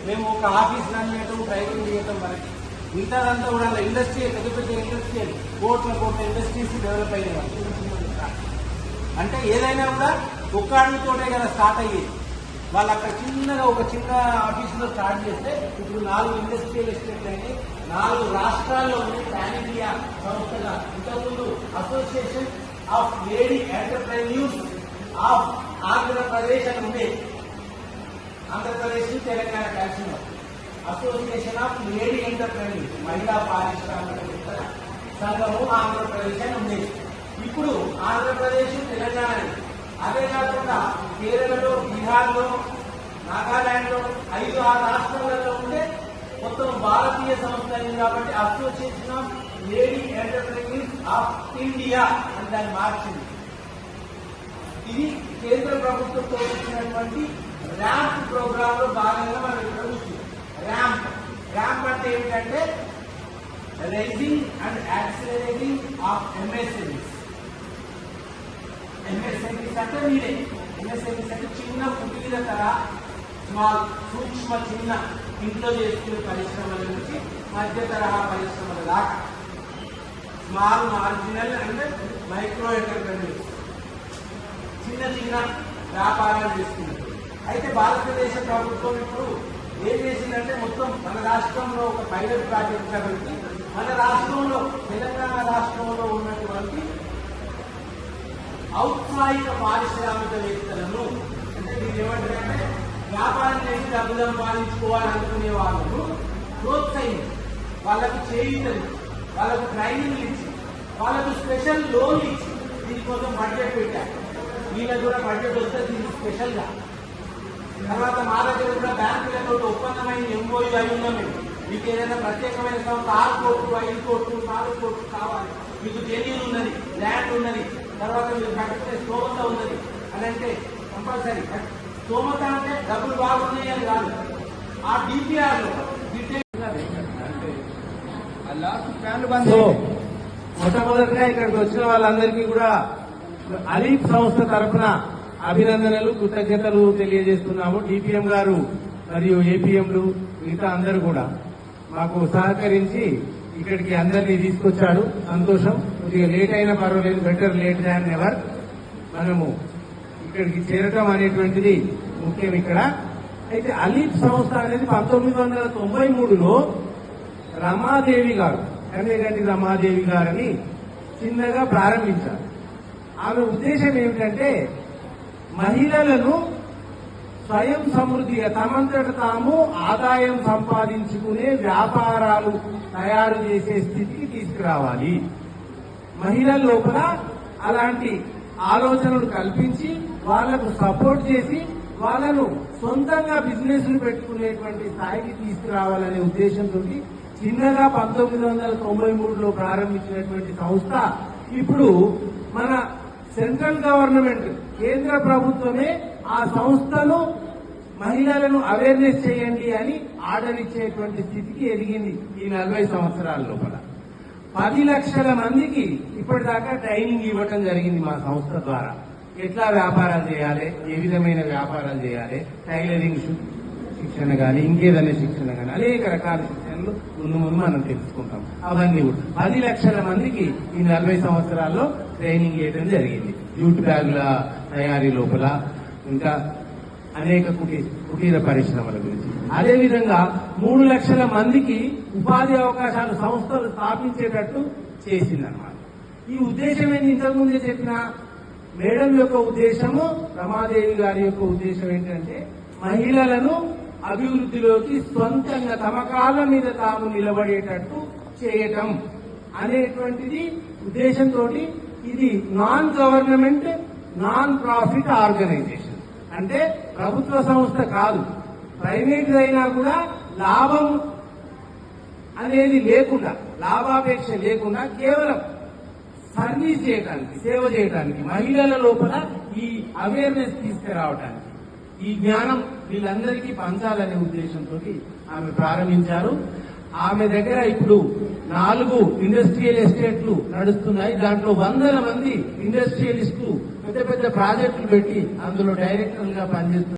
మేము ఒక office run చేయటం డ్రైవింగ్ చేయటం వరకు మిగతాదంతా కూడా ఇండస్ట్రీ పెద్ద పెద్ద ఇండస్ట్రియల్ కోట్ల ఇండస్ట్రీస్ డెవలప్ అయ్యేవాళ్ళు. అంటే ఏదైనా కూడా ఒక్కడితోటే కదా స్టార్ట్ అయ్యేది. వాళ్ళు అక్కడ చిన్నగా ఒక చిన్న ఆఫీసులో స్టార్ట్ చేస్తే ఇప్పుడు 4 ఇండస్ట్రియల్ ఎస్టేట్లు అయినాయి, 4 రాష్ట్రాల్లో ఉన్నాయి. పాన్ ఇండియా సంస్థగా ఇంతకుముందు association of lady entrepreneurs of Andhra Pradesh అని ఉండేది. ఆంధ్రప్రదేశ్ తెలంగాణ కలిసి అసోసియేషన్ ఆఫ్ లేడీ ఎంటర్ప్రెన్యూర్స్ మహిళా పారిశ్రామిక సంఘము ఆంధ్రప్రదేశ్ అని ఉండేది. ఇప్పుడు ఆంధ్రప్రదేశ్ తెలంగాణ, అదే కాకుండా కేరళలో, బీహార్లో, నాగాలాండ్లో 5-6 రాష్ట్రాలలో ఉంటే మొత్తం భారతీయ సంస్థ అయింది. కాబట్టి association of lady entrepreneurs of India అని దాన్ని మార్చింది. ఇది కేంద్ర ప్రభుత్వంతో ఇచ్చినటువంటి ర్యాంప్ ప్రోగ్రామ్ లో భాగంగా మనం ఇక్కడ చూస్తున్నాం. ర్యాంప్ అంటే ఏమిటంటే raising and accelerating of MSMEs. MSMEs అంటే మీరే ఎంఎస్ఎంఈస్ అంటే చిన్న కుటీర తర స్మాల్ సూక్ష్మ చిన్న ఇంట్లో చేసుకునే పరిశ్రమల నుంచి మధ్య తరహా పరిశ్రమల దాకా small marginal and micro entrepreneurs చిన్న చిన్న వ్యాపారాలు చేస్తున్నారు. అయితే భారతదేశ ప్రభుత్వం ఇప్పుడు ఏం చేసిందంటే మొత్తం మన రాష్ట్రంలో ఒక పైలట్ ప్రాజెక్ట్ కాబట్టి మన రాష్ట్రంలో తెలంగాణ రాష్ట్రంలో ఉన్నటువంటి ఔత్సాహిక పారిశ్రామికవేత్తలను, అంటే మీరు ఏమంటారంటే వ్యాపారం చేసి డబ్బులు సంపాదించుకోవాలనుకునే వాళ్ళను ప్రోత్సహించి వాళ్ళకు చేయూతలు, వాళ్ళకు ట్రైనింగ్ ఇచ్చి, వాళ్ళకు స్పెషల్ లోన్లు ఇచ్చి దీనికోసం బడ్జెట్ పెట్టారు. వీళ్ళకి కూడా బడ్జెట్ వస్తే దీనికి స్పెషల్ గా. తర్వాత మా దగ్గర కూడా బ్యాంకులతో ఒప్పందమైన ఎంఓయూ అయి ఉన్నాం. మీకు ఏదైనా ప్రత్యేకమైన సంస్థ 6 కోట్లు 5 కోట్లు 4 కోట్లు కావాలి, మీకు జమీన్ ఉన్నది, ల్యాండ్ ఉన్నది, తర్వాత మీరు కట్టే స్తోమత ఉన్నది అని అంటే కంపల్సరీ. స్తోమత అంటే డబ్బులు బాగున్నాయి అని కాదు, ఆ డిపిఆర్ లో మొట్టమొదటిగా ఇక్కడికి వచ్చిన వాళ్ళందరికీ కూడా అలీఫ్ సంస్థ తరఫున అభినందనలు, కృతజ్ఞతలు తెలియజేస్తున్నాము. డిపిఎం గారు మరియు ఏపీఎంలు మిగతా అందరూ కూడా మాకు సహకరించి ఇక్కడికి అందరినీ తీసుకొచ్చాడు. సంతోషం. కొద్దిగా లేట్ అయినా పర్వాలేదు, బెటర్ లేట్ దాన్ నెవర్. మనము ఇక్కడికి చేరటం అనేటువంటిది ముఖ్యం ఇక్కడ. అయితే అలీఫ్ సంస్థ అనేది 1993లో రమాదేవి గారు, కన్యగంటి రమాదేవి గారని చిన్నగా ప్రారంభించారు. ఆమె ఉద్దేశం ఏమిటంటే మహిళలను స్వయం సమృద్ధిగా తమంతట తాము ఆదాయం సంపాదించుకునే వ్యాపారాలు తయారు చేసే స్థితికి తీసుకురావాలి. మహిళల లోపల అలాంటి ఆలోచనలు కల్పించి వాళ్లకు సపోర్ట్ చేసి వాళ్లను సొంతంగా బిజినెస్లు పెట్టుకునేటువంటి స్థాయికి తీసుకురావాలనే ఉద్దేశంతో చిన్నగా 1993లో ప్రారంభించినటువంటి సంస్థ ఇప్పుడు మన సెంట్రల్ గవర్నమెంట్, కేంద్ర ప్రభుత్వమే ఆ సంస్థను మహిళలను అవేర్నెస్ చేయండి అని ఆర్డర్ ఇచ్చేటువంటి స్థితికి ఎదిగింది ఈ 40 సంవత్సరాల లోపల. 10 లక్షల మందికి ఇప్పటిదాకా ట్రైనింగ్ ఇవ్వటం జరిగింది మా సంస్థ ద్వారా. ఎట్లా వ్యాపారాలు చేయాలి, ఏ విధమైన వ్యాపారాలు చేయాలి, టైలరింగ్ శిక్షణ కానీ ఇంకేదైనా శిక్షణ కానీ అనేక రకాల శిక్షణలు ముందు మనం తెలుసుకుంటాం. అవన్నీ కూడా 10 లక్షల మందికి ఈ 40 సంవత్సరాల్లో ట్రైనింగ్ ఇవ్వడం జరిగింది. జూట్ బ్యాగుల తయారీ లోపల ఇంకా అనేక కుటీర పరిశ్రమల గురించి. అదేవిధంగా 3 లక్షల మందికి ఉపాధి అవకాశాలు సంస్థలు స్థాపించేటట్టు చేసిందన్నమాట. ఈ ఉద్దేశం ఏంటి? ఇంతకుముందే చెప్పిన మేడం యొక్క ఉద్దేశము, రమాదేవి గారి యొక్క ఉద్దేశం ఏంటంటే మహిళలను అభివృద్ధిలోకి సొంతంగా తమ కాళ్ళ మీద తాము నిలబడేటట్టు చేయటం అనేటువంటిది ఉద్దేశంతో ఇది non government non profit organisation. అంటే ప్రభుత్వ సంస్థ కాదు, ప్రైవేట్ అయినా కూడా లాభం అనేది లేకుండా, లాభాపేక్ష లేకుండా కేవలం సర్వీస్ చేయడానికి, సేవ చేయడానికి, మహిళల లోపల ఈ అవేర్నెస్ తీసుకురావడానికి, ఈ జ్ఞానం వీళ్ళందరికీ పంచాలనే ఉద్దేశంతో ఆమె ప్రారంభించారు. ఆమె దగ్గర ఇప్పుడు 4 ఇండస్ట్రియల్ ఎస్టేట్లు నడుస్తున్నాయి. దాంట్లో 100 మంది ఇండస్ట్రియలిస్టులు పెద్ద పెద్ద ప్రాజెక్టులు పెట్టి అందులో డైరెక్టర్లుగా పనిచేస్తున్నారు.